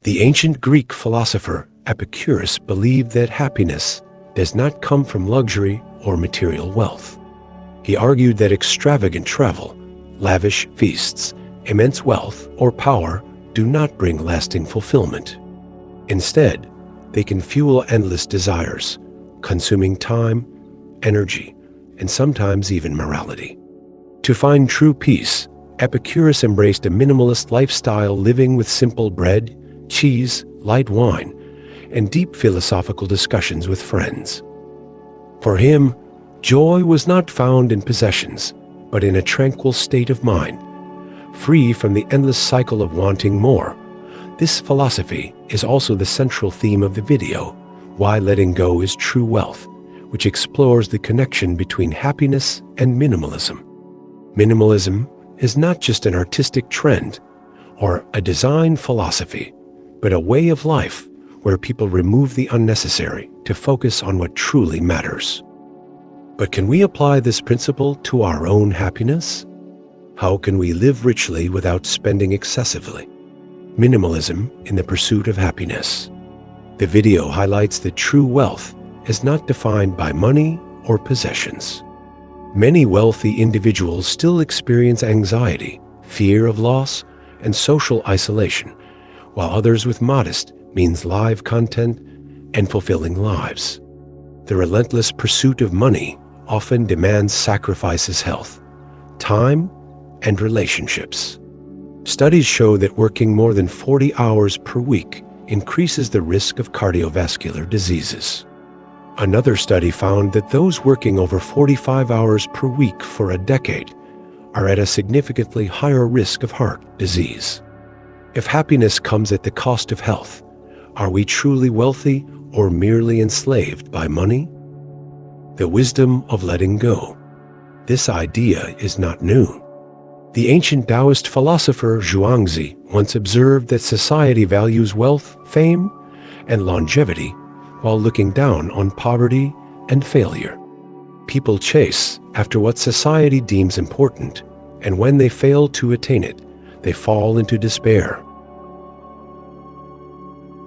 The ancient Greek philosopher Epicurus believed that happiness does not come from luxury or material wealth. He argued that extravagant travel, lavish feasts, immense wealth, or power do not bring lasting fulfillment. Instead, they can fuel endless desires, consuming time, energy, and sometimes even morality. To find true peace, Epicurus embraced a minimalist lifestyle, living with simple bread, cheese, light wine, and deep philosophical discussions with friends. For him, joy was not found in possessions, but in a tranquil state of mind, free from the endless cycle of wanting more. This philosophy is also the central theme of the video, Why Letting Go is True Wealth, which explores the connection between happiness and minimalism. Minimalism is not just an artistic trend or a design philosophy, but a way of life where people remove the unnecessary to focus on what truly matters. But can we apply this principle to our own happiness? How can we live richly without spending excessively? Minimalism in the pursuit of happiness. The video highlights that true wealth is not defined by money or possessions. Many wealthy individuals still experience anxiety, fear of loss, and social isolation, while others with modest means live content and fulfilling lives. The relentless pursuit of money often demands sacrifices health, time, and relationships. Studies show that working more than 40 hours per week increases the risk of cardiovascular diseases. Another study found that those working over 45 hours per week for a decade are at a significantly higher risk of heart disease. If happiness comes at the cost of health, are we truly wealthy or merely enslaved by money? The wisdom of letting go. This idea is not new. The ancient Taoist philosopher Zhuangzi once observed that society values wealth, fame, and longevity while looking down on poverty and failure. People chase after what society deems important, and when they fail to attain it, they fall into despair.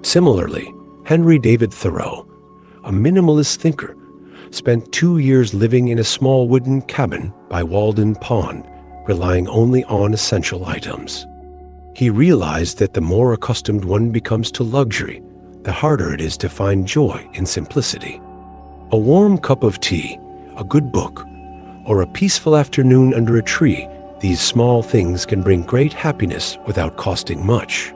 Similarly, Henry David Thoreau, a minimalist thinker, spent 2 years living in a small wooden cabin by Walden Pond, relying only on essential items. He realized that the more accustomed one becomes to luxury, the harder it is to find joy in simplicity. A warm cup of tea, a good book, or a peaceful afternoon under a tree, these small things can bring great happiness without costing much.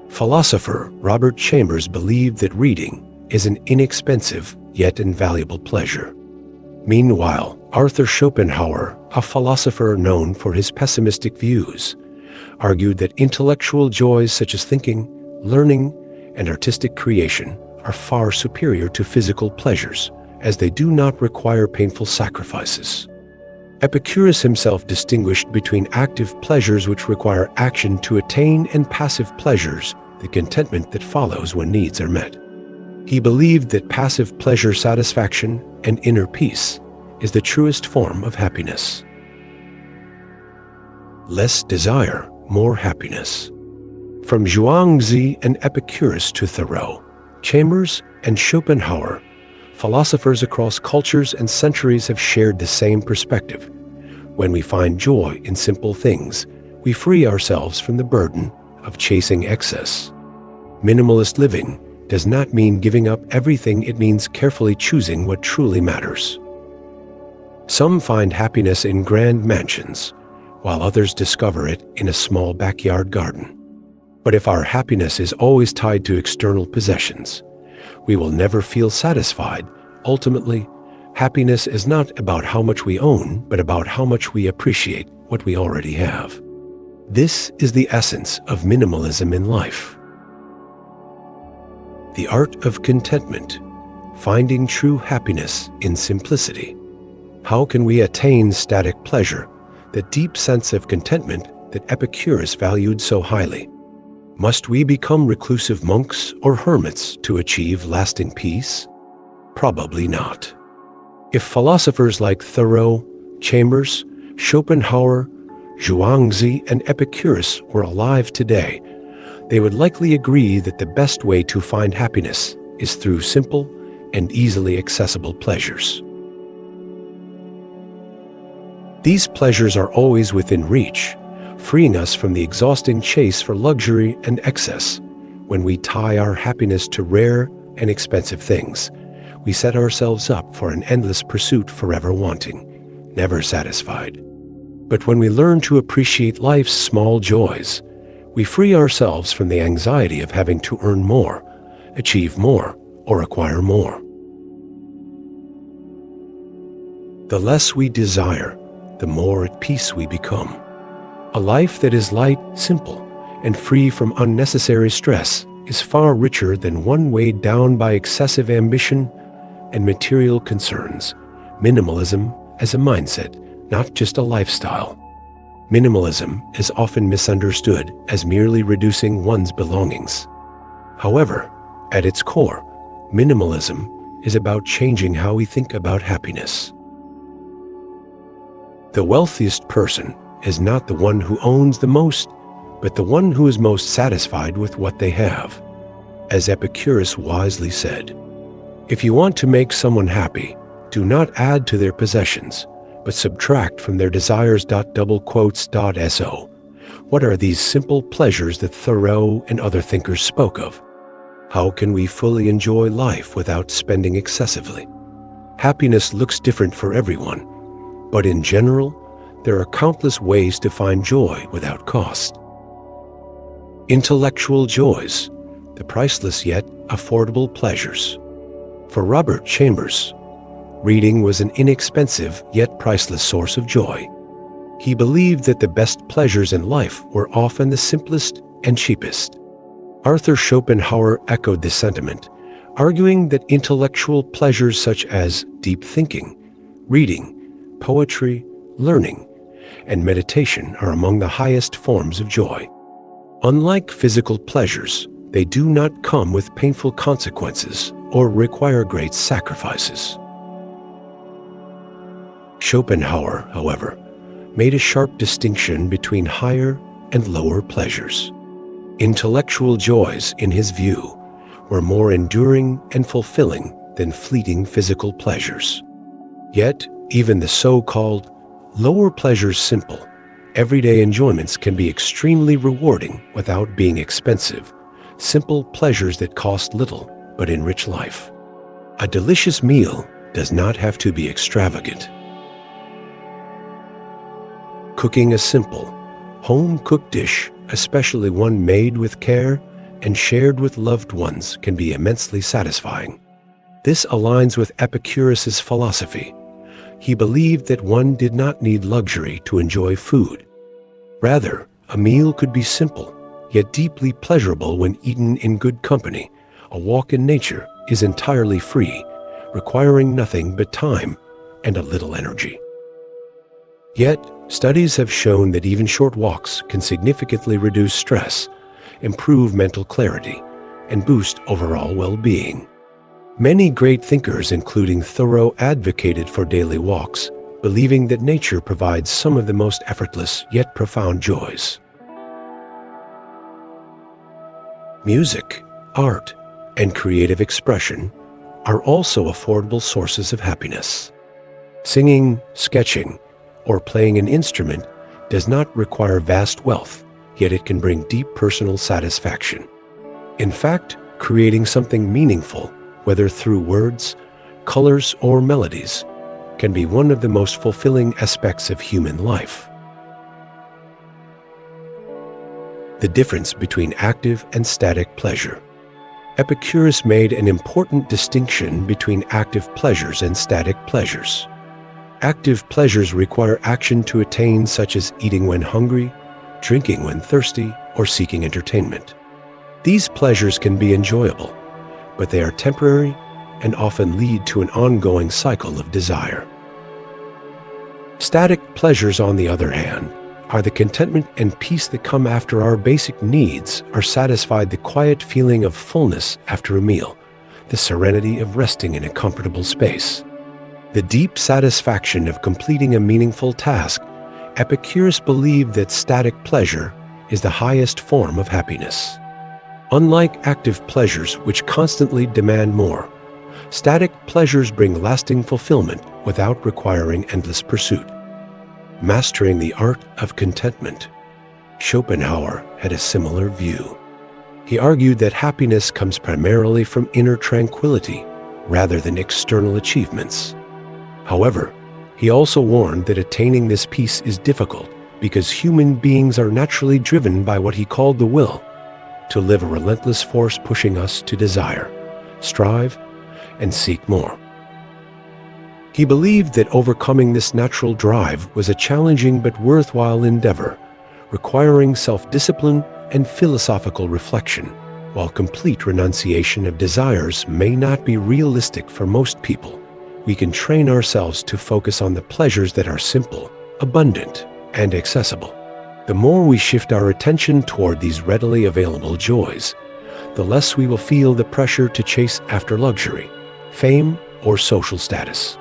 Philosopher Robert Chambers believed that reading is an inexpensive yet invaluable pleasure. Meanwhile, Arthur Schopenhauer, a philosopher known for his pessimistic views, argued that intellectual joys such as thinking, learning, and artistic creation are far superior to physical pleasures, as they do not require painful sacrifices. Epicurus himself distinguished between active pleasures which require action to attain and passive pleasures, the contentment that follows when needs are met. He believed that passive pleasure satisfaction and inner peace is the truest form of happiness. Less desire, more happiness. From Zhuangzi and Epicurus to Thoreau, Chambers, and Schopenhauer, philosophers across cultures and centuries have shared the same perspective. When we find joy in simple things, we free ourselves from the burden of chasing excess. Minimalist living does not mean giving up everything, it means carefully choosing what truly matters. Some find happiness in grand mansions, while others discover it in a small backyard garden. But if our happiness is always tied to external possessions, we will never feel satisfied. Ultimately, happiness is not about how much we own, but about how much we appreciate what we already have. This is the essence of minimalism in life. The art of contentment, finding true happiness in simplicity. How can we attain static pleasure, the deep sense of contentment that Epicurus valued so highly? Must we become reclusive monks or hermits to achieve lasting peace? Probably not. If philosophers like Thoreau, Chambers, Schopenhauer, Zhuangzi, and Epicurus were alive today, they would likely agree that the best way to find happiness is through simple and easily accessible pleasures. These pleasures are always within reach, freeing us from the exhausting chase for luxury and excess. When we tie our happiness to rare and expensive things, we set ourselves up for an endless pursuit, forever wanting, never satisfied. But when we learn to appreciate life's small joys, we free ourselves from the anxiety of having to earn more, achieve more, or acquire more. The less we desire, the more at peace we become. A life that is light, simple, and free from unnecessary stress is far richer than one weighed down by excessive ambition and material concerns. Minimalism as a mindset, not just a lifestyle. Minimalism is often misunderstood as merely reducing one's belongings. However, at its core, minimalism is about changing how we think about happiness. The wealthiest person is not the one who owns the most, but the one who is most satisfied with what they have. As Epicurus wisely said, if you want to make someone happy, do not add to their possessions, but subtract from their desires. So, what are these simple pleasures that Thoreau and other thinkers spoke of? How can we fully enjoy life without spending excessively? Happiness looks different for everyone, but in general, there are countless ways to find joy without cost. Intellectual joys, the priceless yet affordable pleasures. For Robert Chambers, reading was an inexpensive yet priceless source of joy. He believed that the best pleasures in life were often the simplest and cheapest. Arthur Schopenhauer echoed this sentiment, arguing that intellectual pleasures such as deep thinking, reading, poetry, learning, and meditation are among the highest forms of joy. Unlike physical pleasures, they do not come with painful consequences or require great sacrifices. Schopenhauer, however, made a sharp distinction between higher and lower pleasures. Intellectual joys, in his view, were more enduring and fulfilling than fleeting physical pleasures. Yet, even the so-called lower pleasures, simple, everyday enjoyments, can be extremely rewarding without being expensive. Simple pleasures that cost little but enrich life. A delicious meal does not have to be extravagant. Cooking a simple, home-cooked dish, especially one made with care and shared with loved ones, can be immensely satisfying. This aligns with Epicurus's philosophy. He believed that one did not need luxury to enjoy food. Rather, a meal could be simple, yet deeply pleasurable when eaten in good company. A walk in nature is entirely free, requiring nothing but time and a little energy. Yet, studies have shown that even short walks can significantly reduce stress, improve mental clarity, and boost overall well-being. Many great thinkers, including Thoreau, advocated for daily walks, believing that nature provides some of the most effortless yet profound joys. Music, art, and creative expression are also affordable sources of happiness. Singing, sketching, or playing an instrument does not require vast wealth, yet it can bring deep personal satisfaction. In fact, creating something meaningful, whether through words, colors, or melodies, can be one of the most fulfilling aspects of human life. The difference between active and static pleasure. Epicurus made an important distinction between active pleasures and static pleasures. Active pleasures require action to attain, such as eating when hungry, drinking when thirsty, or seeking entertainment. These pleasures can be enjoyable, but they are temporary and often lead to an ongoing cycle of desire. Static pleasures, on the other hand, are the contentment and peace that come after our basic needs are satisfied, the quiet feeling of fullness after a meal, the serenity of resting in a comfortable space, the deep satisfaction of completing a meaningful task. Epicurus believed that static pleasure is the highest form of happiness. Unlike active pleasures which constantly demand more, static pleasures bring lasting fulfillment without requiring endless pursuit. Mastering the art of contentment. Schopenhauer had a similar view. He argued that happiness comes primarily from inner tranquility rather than external achievements. However, he also warned that attaining this peace is difficult because human beings are naturally driven by what he called the will, to live a relentless force pushing us to desire, strive, and seek more. He believed that overcoming this natural drive was a challenging but worthwhile endeavor, requiring self-discipline and philosophical reflection. While complete renunciation of desires may not be realistic for most people, we can train ourselves to focus on the pleasures that are simple, abundant, and accessible. The more we shift our attention toward these readily available joys, the less we will feel the pressure to chase after luxury, fame, or social status.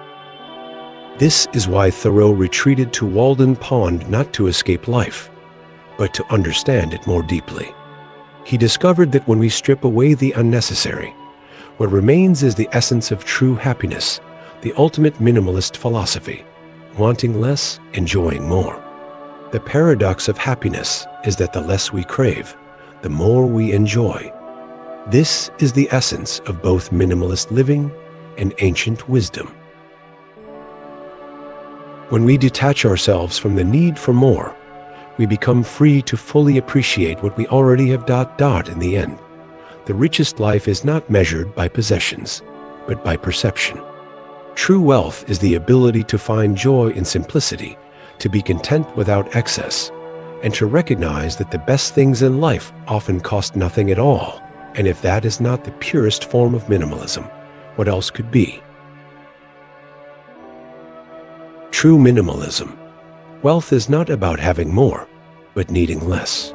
This is why Thoreau retreated to Walden Pond not to escape life, but to understand it more deeply. He discovered that when we strip away the unnecessary, what remains is the essence of true happiness, the ultimate minimalist philosophy, wanting less, enjoying more. The paradox of happiness is that the less we crave, the more we enjoy. This is the essence of both minimalist living and ancient wisdom. When we detach ourselves from the need for more, we become free to fully appreciate what we already have. In the end, the richest life is not measured by possessions, but by perception. True wealth is the ability to find joy in simplicity, to be content without excess, and to recognize that the best things in life often cost nothing at all. And if that is not the purest form of minimalism, what else could be? True minimalism. Wealth is not about having more, but needing less.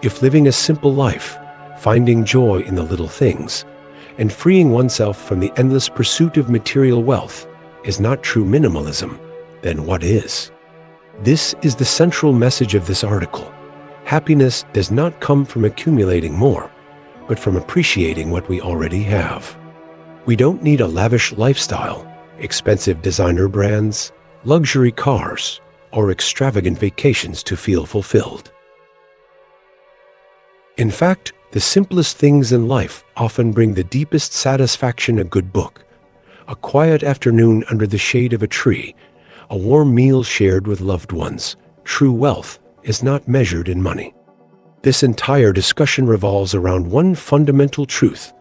If living a simple life, finding joy in the little things, and freeing oneself from the endless pursuit of material wealth is not true minimalism, then what is? This is the central message of this article. Happiness does not come from accumulating more, but from appreciating what we already have. We don't need a lavish lifestyle, expensive designer brands, luxury cars, or extravagant vacations to feel fulfilled. In fact, the simplest things in life often bring the deepest satisfaction: a good book, a quiet afternoon under the shade of a tree, a warm meal shared with loved ones. True wealth is not measured in money. This entire discussion revolves around one fundamental truth.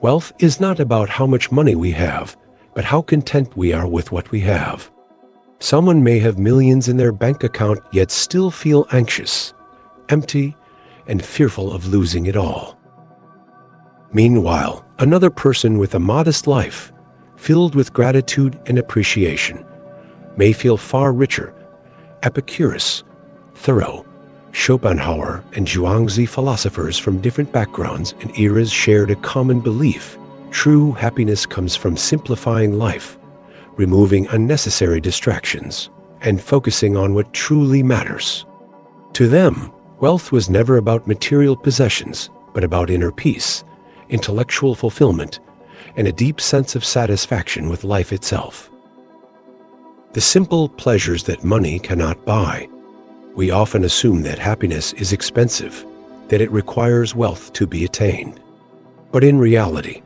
Wealth is not about how much money we have, but how content we are with what we have. Someone may have millions in their bank account yet still feel anxious, empty, and fearful of losing it all. Meanwhile, another person with a modest life, filled with gratitude and appreciation, may feel far richer. Epicurus, Thoreau, Schopenhauer, and Zhuangzi, philosophers from different backgrounds and eras, shared a common belief: true happiness comes from simplifying life, removing unnecessary distractions, and focusing on what truly matters. To them, wealth was never about material possessions, but about inner peace, intellectual fulfillment, and a deep sense of satisfaction with life itself. The simple pleasures that money cannot buy. We often assume that happiness is expensive, that it requires wealth to be attained. But in reality,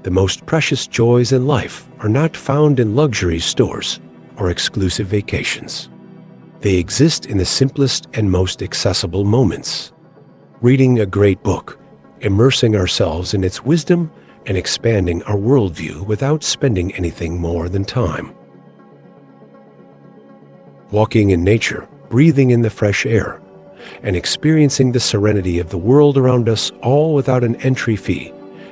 the most precious joys in life are not found in luxury stores or exclusive vacations. They exist in the simplest and most accessible moments. Reading a great book, immersing ourselves in its wisdom, and expanding our worldview without spending anything more than time. Walking in nature, breathing in the fresh air, and experiencing the serenity of the world around us, all without an entry fee.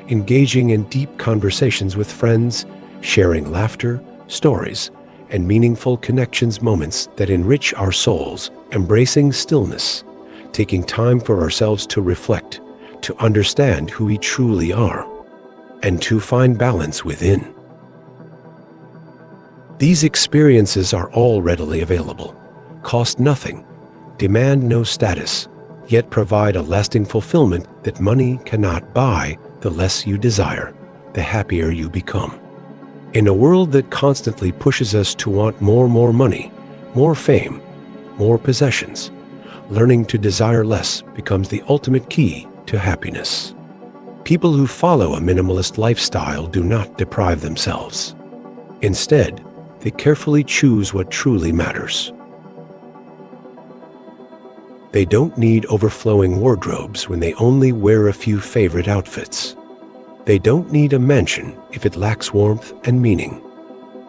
Engaging in deep conversations with friends, sharing laughter, stories, and meaningful connections, moments that enrich our souls. Embracing stillness, taking time for ourselves to reflect, to understand who we truly are, and to find balance within. These experiences are all readily available, cost nothing, demand no status, yet provide a lasting fulfillment that money cannot buy, the less you desire, the happier you become. In a world that constantly pushes us to want more money, more fame, more possessions, learning to desire less becomes the ultimate key to happiness. People who follow a minimalist lifestyle do not deprive themselves. Instead, they carefully choose what truly matters. They don't need overflowing wardrobes when they only wear a few favorite outfits. They don't need a mansion if it lacks warmth and meaning.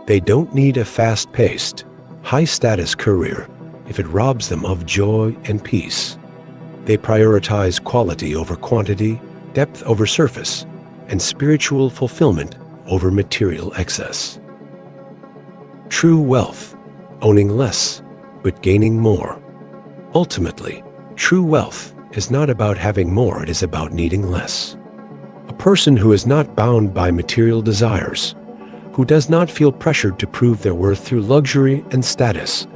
They don't need a fast-paced, high-status career if it robs them of joy and peace. They prioritize quality over quantity, depth over surface, and spiritual fulfillment over material excess. True wealth, owning less, but gaining more. Ultimately, true wealth is not about having more, it is about needing less. A person who is not bound by material desires, who does not feel pressured to prove their worth through luxury and status,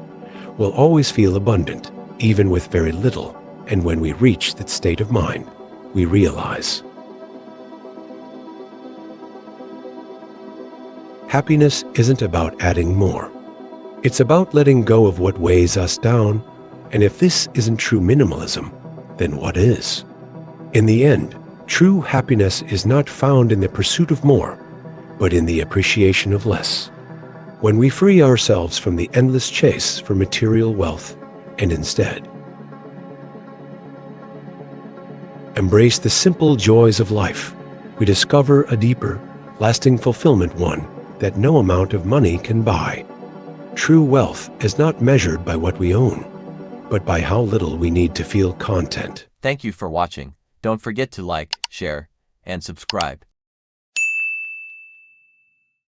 will always feel abundant, even with very little, and when we reach that state of mind, we realize happiness isn't about adding more. It's about letting go of what weighs us down, and if this isn't true minimalism, then what is? In the end, true happiness is not found in the pursuit of more, but in the appreciation of less. When we free ourselves from the endless chase for material wealth and instead embrace the simple joys of life, we discover a deeper, lasting fulfillment, one that no amount of money can buy. True wealth is not measured by what we own, but by how little we need to feel content. Thank you for watching. Don't forget to like, share, and subscribe.